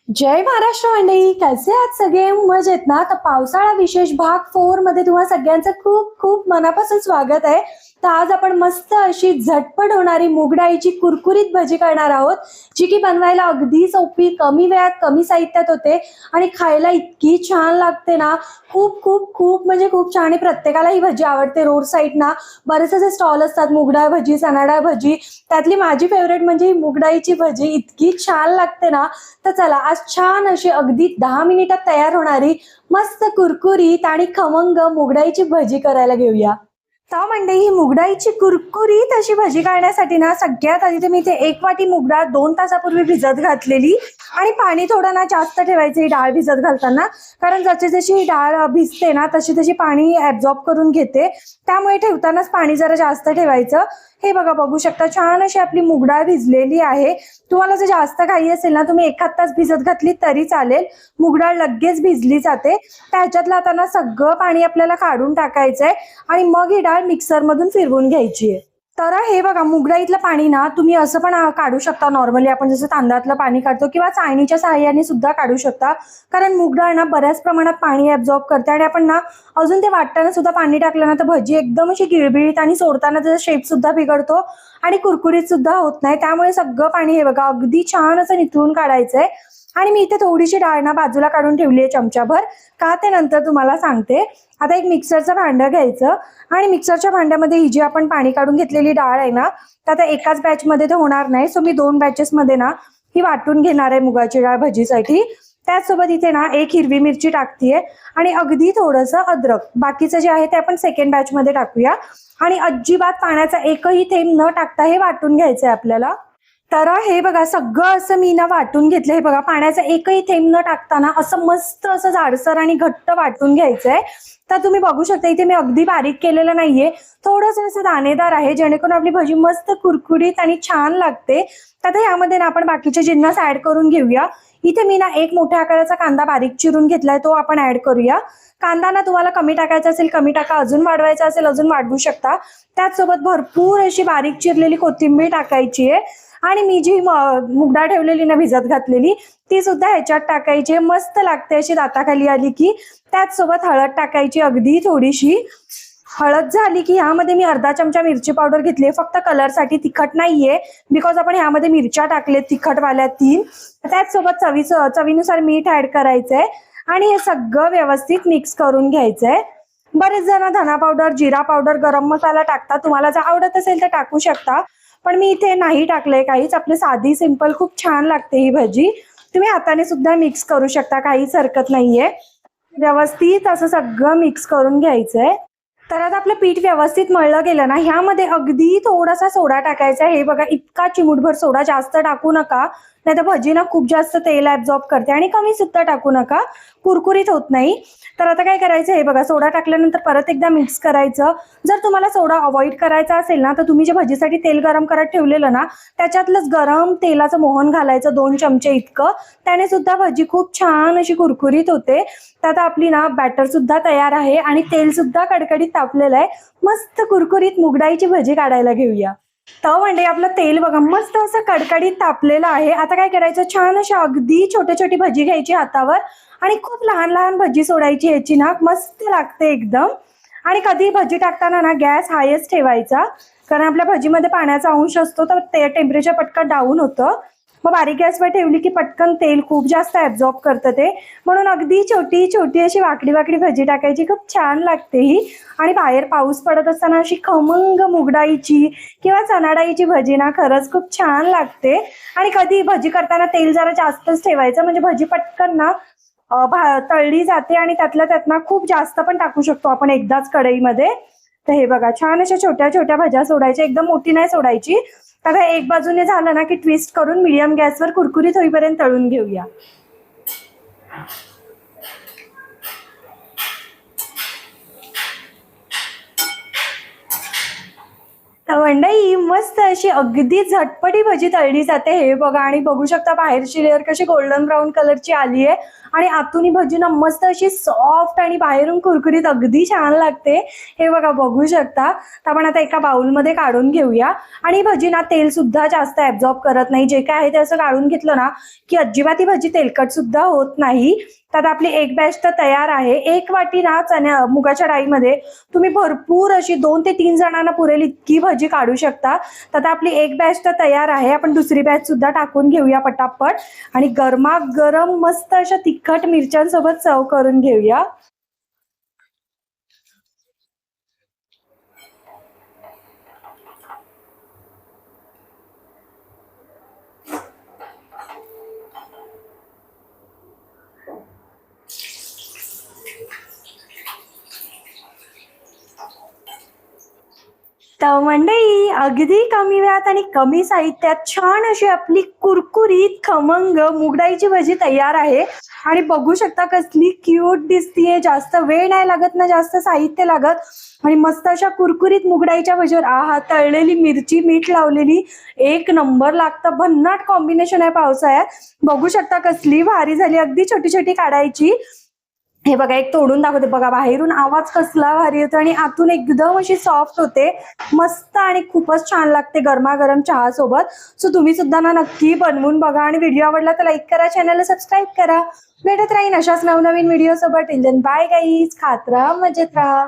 जय महाराष्ट्र मंडळी, कसे आहात सगळे? मजेत ना? तर पावसाळा विशेष भाग 4 मध्ये तुम्हाला सगळ्यांचं खूप खूप मनापासून स्वागत आहे. तर आज आपण मस्त अशी झटपट होणारी मूग डाळीची कुरकुरीत भजी करणार आहोत, जी की बनवायला अगदी सोपी, कमी वेळात कमी साहित्यात होते आणि खायला इतकी छान लागते ना. खूप खूप खूप म्हणजे खूप छान आणि प्रत्येकाला ही भजी आवडते. रोड साईड ना बरेच असे स्टॉल असतात, मूग डाळ भजी, चणा डाळ भजी. त्यातली माझी फेवरेट म्हणजे ही मूग डाळीची भजी. इतकी छान लागते ना. तर चला आज छान अशी अगदी 10 मिनिटात तयार होणारी मस्त कुरकुरीत आणि खमंग मुगडाळीची भजी करायला घेऊया. तर म्हणजे ही मुगडाळीची कुरकुरीत अशी भजी करण्यासाठी ना सगळ्यात आधी तर मी इथे 1 वाटी मुगडाळ 2 तासापूर्वी भिजत घातलेली आणि पाणी थोडं ना जास्त ठेवायचं ही डाळ भिजत घालताना, कारण जशी जशी ही डाळ भिजते ना तशी तशी पाणी ऍब्झॉर्ब करून घेते. त्यामुळे ठेवतानाच पाणी जरा जास्त ठेवायचं. हे बघा, बघू शकता छान अशी आपली मुगडाळ भिजलेली आहे. तुम्हाला जर जास्त घाई असेल ना तुम्ही 1 तास भिजत घातली तरी चालेल. मुगडाळ लगेच भिजली जाते. त्याच्यातलं आता ना सगळं पाणी आपल्याला काढून टाकायचंय आणि मग ही डाळ मिक्सर मधून फिरवून घ्यायची आहे. तर हे बघा, मुगडाळीतलं पाणी ना तुम्ही असं पण काढू शकता. नॉर्मली आपण जसं तांदळातलं पाणी काढतो किंवा चाळणीच्या सहाय्याने सुद्धा काढू शकता. कारण मुगडाळ ना बऱ्याच प्रमाणात पाणी ऍब्झॉर्ब करते आणि आपण ना अजून ते वाटताना सुद्धा पाणी टाकलं ना तर भजी एकदम अशी गिळबिळीत आणि सोडताना त्याचा शेप सुद्धा बिघडतो आणि कुरकुरीत सुद्धा होत नाही. त्यामुळे सगळं पाणी हे बघा अगदी छान असं निथळून काढायचंय. आणि मी इथे थोडीशी डाळ ना बाजूला काढून ठेवली आहे चमचाभर. का ते नंतर तुम्हाला सांगते. आता एक मिक्सरचं भांडं घ्यायचं आणि मिक्सरच्या भांड्यामध्ये ही जी आपण पाणी काढून घेतलेली डाळ आहे ना, तर आता एकाच बॅचमध्ये ते होणार नाही. सो मी 2 बॅचेसमध्ये ना ही वाटून घेणार आहे मुगाची डाळ भजीसाठी. त्याचसोबत इथे ना 1 हिरवी मिरची टाकतीये आणि अगदी थोडंसं अद्रक. बाकीचं जे आहे ते आपण सेकंड बॅचमध्ये टाकूया आणि अजिबात पाण्याचा एकही थेंब न टाकता हे वाटून घ्यायचंय आपल्याला. तर हे बघा सगळं असं मी ना वाटून घेतलं. हे बघा पाण्याचा एकही थेंब न टाकताना असं मस्त असं जाडसर आणि घट्ट वाटून घ्यायचंय. तर तुम्ही बघू शकता इथे मी अगदी बारीक केलेलं नाहीये, थोडंसं असं दाणेदार आहे, जेणेकरून आपली भजी मस्त कुरकुरीत आणि छान लागते. तर आता यामध्ये ना आपण बाकीचे जिन्नस ऍड करून घेऊया. इथे मी ना 1 मोठ्या आकाराचा कांदा बारीक चिरून घेतलाय, तो आपण ऍड करूया. कांदा ना तुम्हाला कमी टाकायचा असेल कमी टाका, अजून वाढवायचा असेल अजून वाढवू शकता. त्याचसोबत भरपूर अशी बारीक चिरलेली कोथिंबीर टाकायची आहे आणि मी जी मुगडाळ ठेवलेली ना भिजत घातलेली ती सुद्धा ह्याच्यात टाकायची. मस्त लागते अशी दाताखाली आली की. त्याचसोबत हळद टाकायची अगदी थोडीशी. हळद झाली की ह्यामध्ये मी अर्धा चमचा मिरची पावडर घेतली, फक्त कलरसाठी, तिखट नाहीये, बिकॉज आपण ह्यामध्ये मिरच्या टाकले तिखटवाल्या 3. त्याचसोबत चवीनुसार मीठ ऍड करायचंय आणि हे सगळं व्यवस्थित मिक्स करून घ्यायचंय. बरेच जण धना पावडर, जिरा पावडर, गरम मसाला टाकतात. तुम्हाला जर आवडत असेल तर टाकू शकता, पण मी इथे नाही टाकलंय काहीच. आपली साधी सिंपल खूप छान लागते ही भजी. तुम्ही हाताने सुद्धा मिक्स करू शकता, काहीच हरकत नाहीये. व्यवस्थित असं सगळं मिक्स करून घ्यायचंय. तर आता आपलं पीठ व्यवस्थित मळलं गेलं ना, ह्यामध्ये अगदी थोडासा सोडा टाकायचा. हे बघा इतका चिमूटभर सोडा, जास्त टाकू नका, नाही तर भजी ना खूप जास्त तेल ऍब्झॉर्ब करते. आणि कमी सुद्धा टाकू नका, कुरकुरीत होत नाही. तर आता काय करायचं, हे बघा सोडा टाकल्यानंतर परत एकदा मिक्स करायचं. जर तुम्हाला सोडा अवॉइड करायचा असेल ना तर तुम्ही जे भजीसाठी तेल गरम करत ठेवलेलं ना त्याच्यातलंच गरम तेलाचं मोहन घालायचं 2 चमचे इतकं. त्याने सुद्धा भजी खूप छान अशी कुरकुरीत होते. तर आता आपली ना बॅटर सुद्धा तयार आहे आणि तेल सुद्धा कडकडीत तापलेलं आहे. मस्त कुरकुरीत मुगडाळीची भजी काढायला घेऊया. तर म्हणजे आपलं तेल बघा मस्त असं कडकडीत तापलेलं आहे. आता काय करायचं, छान अशी अगदी छोटी छोटी भजी घ्यायची हातावर आणि खूप लहान लहान भजी सोडायची याची ना, मस्त लागते एकदम. आणि कधी भजी टाकताना ना गॅस हायच ठेवायचा, कारण आपल्या भजीमध्ये पाण्याचा अंश असतो तर ते टेम्परेचर पटकन डाऊन होतं. मग बारीक गॅसवर ठेवली की पटकन तेल खूप जास्त ऍब्झॉर्ब करतं ते. म्हणून अगदी छोटी छोटी अशी वाकडी वाकडी भजी टाकायची, खूप छान लागते ही. आणि बाहेर पाऊस पडत असताना अशी खमंग मुगडाळीची किंवा चणाडाळीची भजी ना खरंच खूप छान लागते. आणि कधी भजी करताना तेल जरा जास्तच ठेवायचं, म्हणजे भजी पटकन ना तळली जाते आणि त्यातल्या त्यात ना खूप जास्त पण टाकू शकतो आपण एकदाच कढईमध्ये. तर हे बघा छान अशा छोट्या छोट्या भज्या सोडायच्या, एकदम मोठी नाही सोडायची. तर एक बाजूने झालं ना की ट्विस्ट करून मीडियम गॅसवर कुरकुरीत होईपर्यंत तळून घेऊया. तर मंडळी मस्त अशी अगदी झटपटी भजी तळली जाते. हे बघा आणि बघू शकता बाहेरची लेअर कशी गोल्डन ब्राऊन कलरची आली आहे आणि आतून भजी ना मस्त अशी सॉफ्ट आणि बाहेरून कुरकुरीत अगदी छान लागते. हे बघा बघू शकता. तर आपण आता एका बाउलमध्ये काढून घेऊया आणि भजी ना तेल सुद्धा जास्त ऍब्झॉर्ब करत नाही. जे काय आहे ते असं काढून घेतलं ना की अजिबात ही भजी तेलकट सुद्धा होत नाही. तर आपली एक बॅच तर तयार आहे. एक वाटी ना मुगाच्या डाळीमध्ये तुम्ही भरपूर अशी 2 ते 3 जणांना पुरेल इतकी भजी काढू शकता. तर आपली एक बॅच तर तयार आहे. आपण दुसरी बॅच सुद्धा टाकून घेऊया पटापट आणि गरमागरम मस्त अशा तिखट मिरच्यांसोबत सर्व करून घेऊया. तर मंडळी अगदी कमी वेळात आणि कमी साहित्यात छान अशी आपली कुरकुरीत खमंग मुगडाळीची भजी तयार आहे. आणि बघू शकता कसली क्यूट दिसतीये. जास्त वेळ नाही लागत ना जास्त साहित्य लागत आणि मस्त अशा कुरकुरीत मुगडाळीच्या भजीवर आहा तळलेली मिरची मीठ लावलेली एक नंबर लागतं. भन्नाट कॉम्बिनेशन आहे पावसाळ्यात. बघू शकता कसली भारी झाली. अगदी छोटी छोटी काढायची. हे बघा एक तोडून दाखवते. बघा बाहेरून आवाज कसला भारी येतो आणि आतून एकदम अशी सॉफ्ट होते. मस्त आणि खूपच छान लागते गरमागरम चहा सोबत. सो तुम्ही सुद्धा ना नक्की बनवून बघा आणि व्हिडिओ आवडला तर लाईक करा, चॅनलला सबस्क्राईब करा. भेटत राहीन अशाच नवनवीन व्हिडिओ सोबत. Till then bye guys. खात राहा, मजेत राहा.